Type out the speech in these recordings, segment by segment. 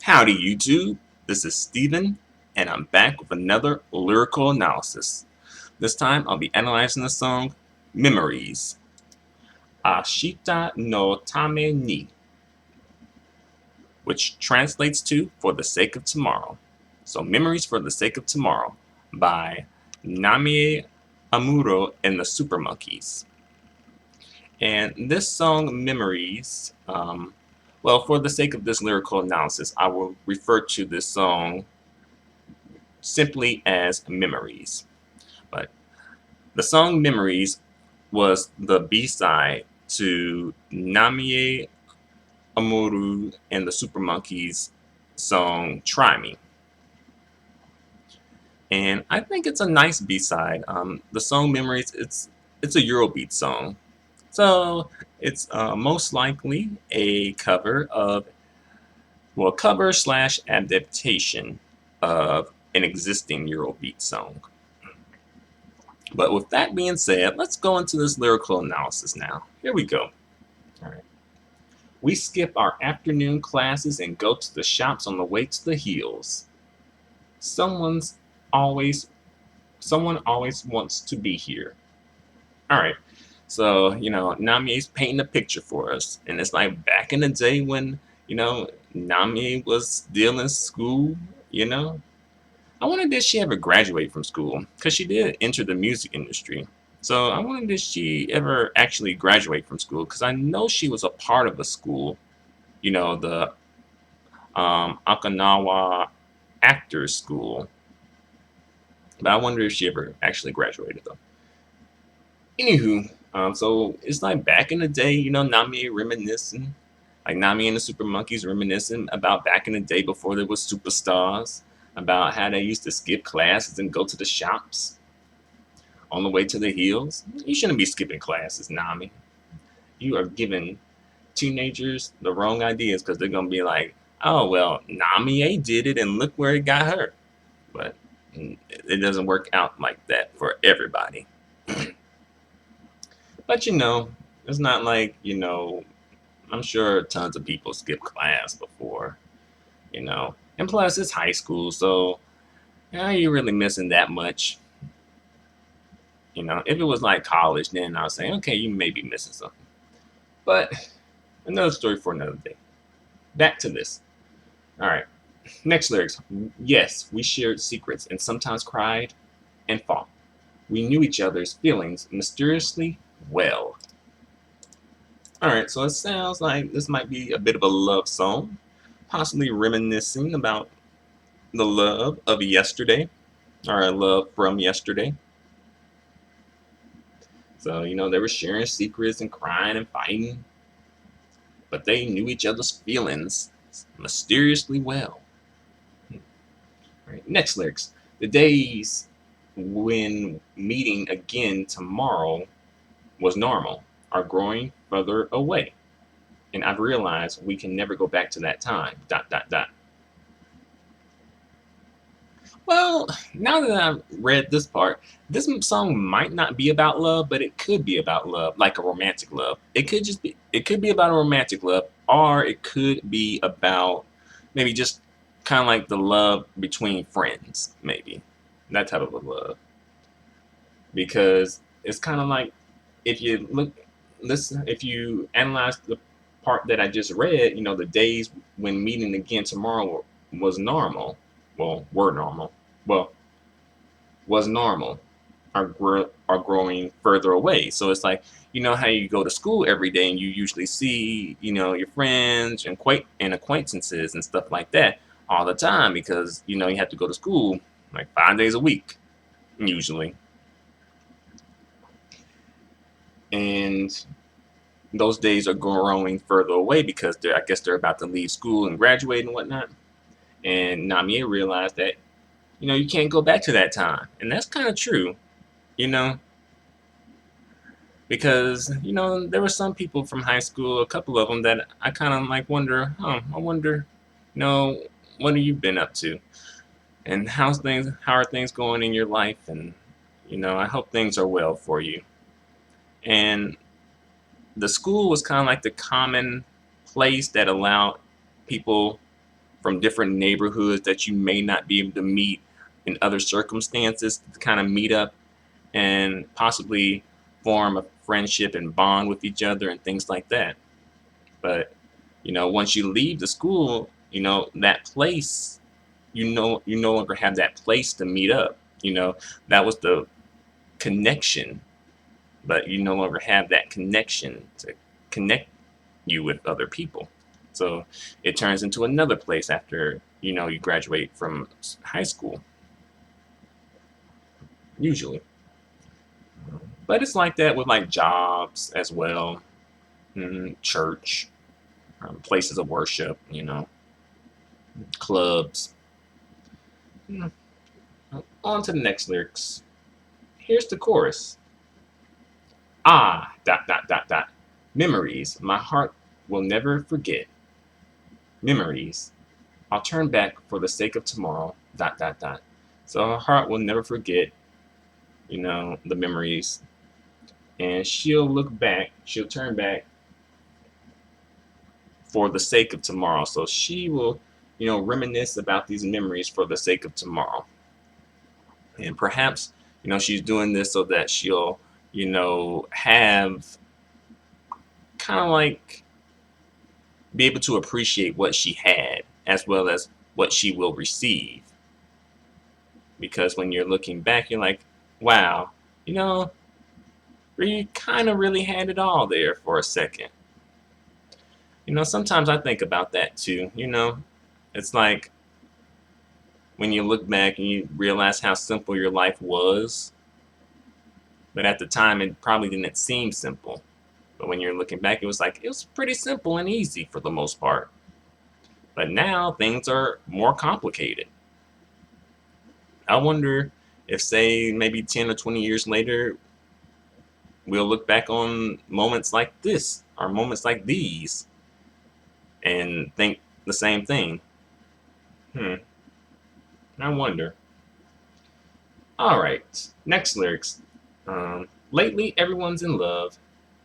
Howdy YouTube, this is Steven, and I'm back with another lyrical analysis. This time I'll be analyzing the song Memories, Ashita no Tame ni, which translates to For the Sake of Tomorrow. So Memories for the Sake of Tomorrow by Namie Amuro and the Super Monkeys. And this song, Memories, well, for the sake of this lyrical analysis, I will refer to this song simply as Memories. But the song Memories was the B-side to Namie Amuro and the Super Monkeys song Try Me. And I think it's a nice B-side. The song Memories, it's a Eurobeat song. So it's most likely a cover of, well, cover slash adaptation of an existing Eurobeat song. But with that being said, let's go into this lyrical analysis now. Here we go. All right. We skip our afternoon classes and go to the shops on the way to the hills. Someone always wants to be here. All right. So, Namie's painting a picture for us. And it's like back in the day when, Namie was still in school, I wonder did she ever graduate from school? Because she did enter the music industry. So I wonder did she ever actually graduate from school? Because I know she was a part of a school, the Okinawa Actors School. But I wonder if she ever actually graduated though. Anywho, so it's like back in the day, Namie reminiscing, like Namie and the Super Monkeys reminiscing about back in the day before there was superstars, about how they used to skip classes and go to the shops on the way to the hills. You shouldn't be skipping classes, Namie. You are giving teenagers the wrong ideas because they're gonna be like, oh well, Namie did it and look where it got her. But it doesn't work out like that for everybody. But it's not like, I'm sure tons of people skip class before, And plus, it's high school, so you're really missing that much. If it was like college, then I was saying, okay, you may be missing something. But another story for another day. Back to this. All right. Next lyrics. Yes, we shared secrets and sometimes cried and fought. We knew each other's feelings mysteriously well. All right, so it sounds like this might be a bit of a love song, possibly reminiscing about the love of yesterday, or a love from yesterday. So, they were sharing secrets and crying and fighting, but they knew each other's feelings mysteriously well. All right, next lyrics. The days when meeting again tomorrow was normal are growing further away. And I've realized we can never go back to that time. Dot, dot, dot. Well, now that I've read this part, this song might not be about love, but it could be about love, like a romantic love. It could be about a romantic love, or it could be about maybe just kind of like the love between friends, maybe. That type of a love. Because it's kind of like if you if you analyze the part that I just read, the days when meeting again tomorrow was normal, well, were normal, well, was normal, are growing further away. So it's like, how you go to school every day and you usually see, your friends and acquaintances and stuff like that all the time because, you have to go to school like 5 days a week, usually. And those days are growing further away because I guess they're about to leave school and graduate and whatnot. And Namie realized that, you can't go back to that time. And that's kind of true, you know, because, there were some people from high school, a couple of them that I kind of like wonder, I wonder, what have you been up to? And how are things going in your life? And, I hope things are well for you. And the school was kind of like the common place that allowed people from different neighborhoods that you may not be able to meet in other circumstances to kind of meet up and possibly form a friendship and bond with each other and things like that. But once you leave the school, that place, you no longer have that place to meet up. That was the connection, but you no longer have that connection to connect you with other people. So it turns into another place after you graduate from high school, usually. But it's like that with like jobs as well, church, places of worship, clubs. Mm. On to the next lyrics. Here's the chorus. Ah, dot, dot, dot, dot. Memories my heart will never forget. Memories. I'll turn back for the sake of tomorrow. Dot, dot, dot. So her heart will never forget, the memories. And she'll look back, she'll turn back for the sake of tomorrow. So she will, reminisce about these memories for the sake of tomorrow. And perhaps, she's doing this so that she'll, have kind of like be able to appreciate what she had as well as what she will receive. Because when you're looking back, you're like, wow, you know, we kind of really had it all there for a second. Sometimes I think about that too. It's like when you look back and you realize how simple your life was, but at the time it probably didn't seem simple. But when you're looking back, it was pretty simple and easy for the most part. But now things are more complicated. I wonder if, say, maybe 10 or 20 years later, we'll look back on moments like this or moments like these and think the same thing. I wonder. All right, next lyrics. Lately, everyone's in love,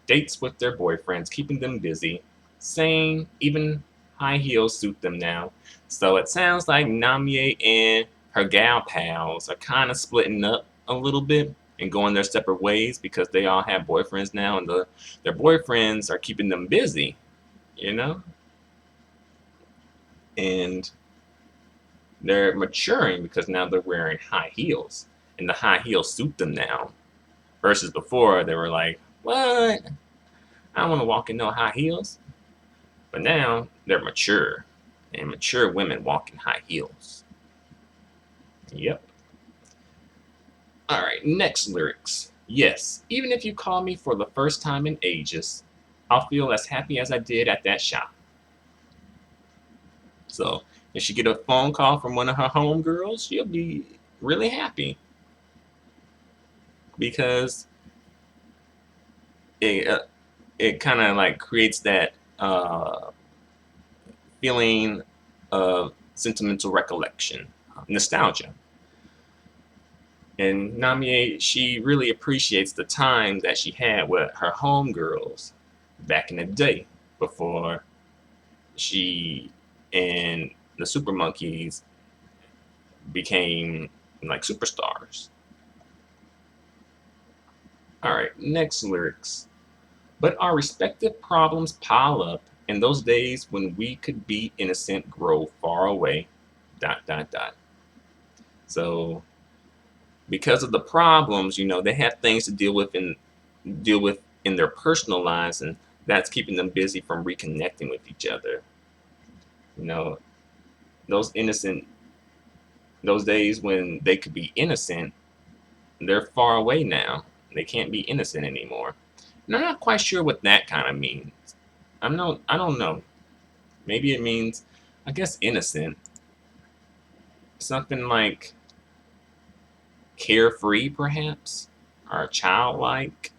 dates with their boyfriends, keeping them busy, saying even high heels suit them now. So it sounds like Namie and her gal pals are kind of splitting up a little bit and going their separate ways because they all have boyfriends now, and their boyfriends are keeping them busy, you know? And they're maturing because now they're wearing high heels, and the high heels suit them now. Versus before, they were like, what? I don't want to walk in no high heels. But now they're mature, and mature women walk in high heels. Yep. All right, next lyrics. Yes, even if you call me for the first time in ages, I'll feel as happy as I did at that shop. So if she get a phone call from one of her homegirls, she'll be really happy because it it kind of like creates that feeling of sentimental recollection, nostalgia. And Namie, she really appreciates the time that she had with her homegirls back in the day before she and the Super Monkeys became like superstars. All right, next lyrics. But our respective problems pile up, and those days when we could be innocent grow far away. Dot dot dot. So because of the problems, they have things to deal with in their personal lives, and that's keeping them busy from reconnecting with each other. You know, those innocent those days when they could be innocent, they're far away now. They can't be innocent anymore. And I'm not quite sure what that kind of means. I don't know. Maybe it means, I guess, innocent. Something like carefree, perhaps, or childlike.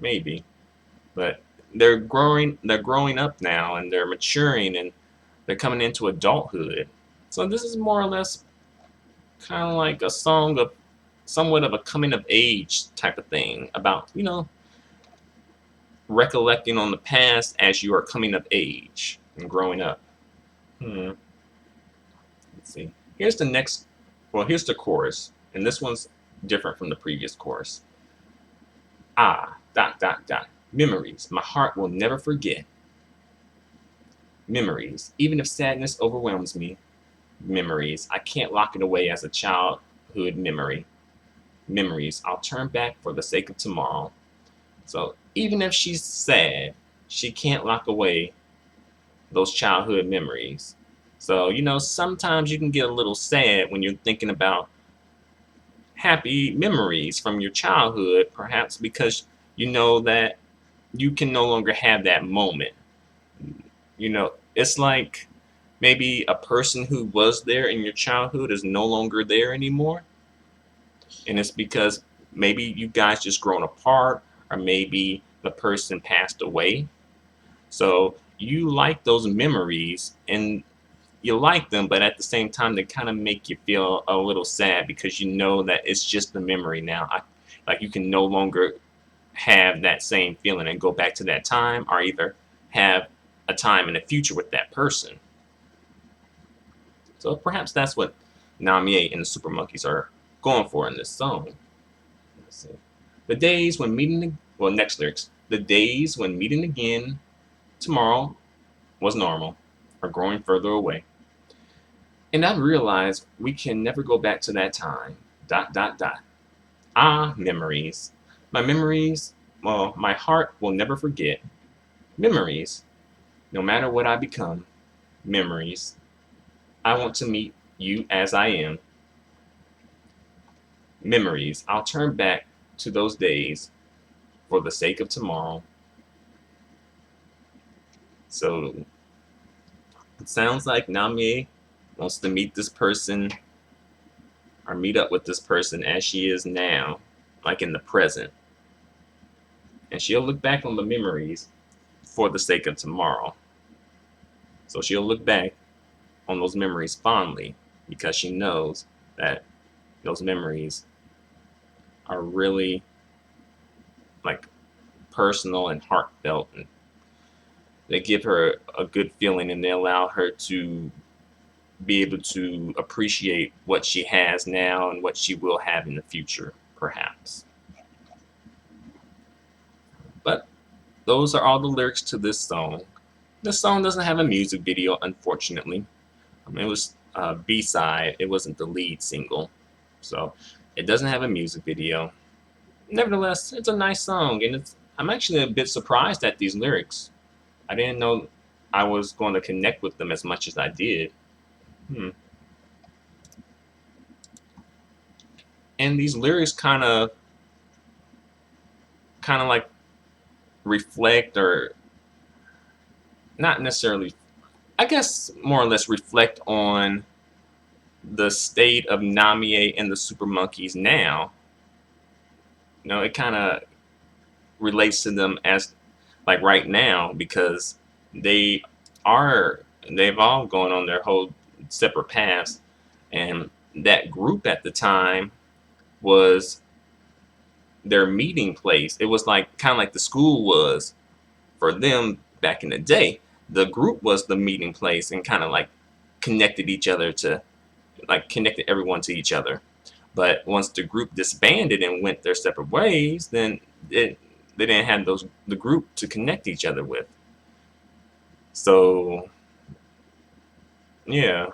Maybe, but They're growing up now, and they're maturing, and they're coming into adulthood. So this is more or less kind of like a song of somewhat of a coming of age type of thing about recollecting on the past as you are coming of age. and growing up. Hmm. Let's see. Here's the next. Well, here's the chorus, and this one's different from the previous chorus. Ah, dot dot dot. Memories my heart will never forget. Memories, even if sadness overwhelms me. Memories, I can't lock it away as a childhood memory. Memories, I'll turn back for the sake of tomorrow. So even if she's sad, she can't lock away those childhood memories. So, sometimes you can get a little sad when you're thinking about happy memories from your childhood, perhaps because you know that you can no longer have that moment. It's like maybe a person who was there in your childhood is no longer there anymore. And it's because maybe you guys just grown apart, or maybe the person passed away. So you like those memories and you like them, but at the same time, they kind of make you feel a little sad because you know that it's just a memory now. Like you can no longer have that same feeling and go back to that time, or either have a time in the future with that person. So perhaps that's what Namie and the Super Monkeys are going for in this song. Let's see. The days when meeting, well, next lyrics. The days when meeting again tomorrow was normal, are growing further away. And I realized we can never go back to that time. Dot, dot, dot. Ah, memories. My memories, well, my heart will never forget. Memories, no matter what I become. Memories. I want to meet you as I am. Memories. I'll turn back to those days for the sake of tomorrow. So it sounds like Namie wants to meet this person or meet up with this person as she is now, like in the present. And she'll look back on the memories for the sake of tomorrow. So she'll look back on those memories fondly because she knows that those memories are really like personal and heartfelt, and they give her a good feeling and they allow her to be able to appreciate what she has now and what she will have in the future, perhaps. But those are all the lyrics to this song. This song doesn't have a music video, unfortunately. It was a B-side, it wasn't the lead single. So it doesn't have a music video. Nevertheless, it's a nice song, and I'm actually a bit surprised at these lyrics. I didn't know I was going to connect with them as much as I did. Hmm. And these lyrics kind of like reflect, or not necessarily, I guess more or less reflect on the state of Namie and the Super Monkeys now. It kind of relates to them as like right now because they they've all gone on their whole separate paths, and that group at the time was their meeting place. It was like kind of like the school was for them back in the day. The group was the meeting place and kind of like connected each other to like connected everyone to each other. But once the group disbanded and went their separate ways, then they didn't have the group to connect each other with. So yeah,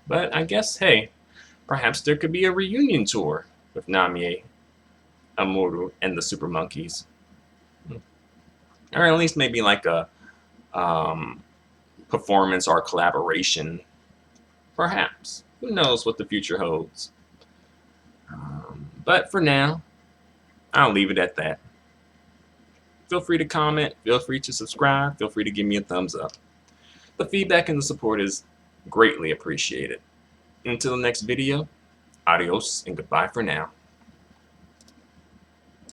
but I guess hey, perhaps there could be a reunion tour with Namie Amuro and the Super Monkeys, or at least maybe like a um, performance or collaboration. Perhaps, who knows what the future holds? But for now, I'll leave it at that. Feel free to comment, feel free to subscribe, feel free to give me a thumbs up. The feedback and the support is greatly appreciated. Until the next video, adios and goodbye for now.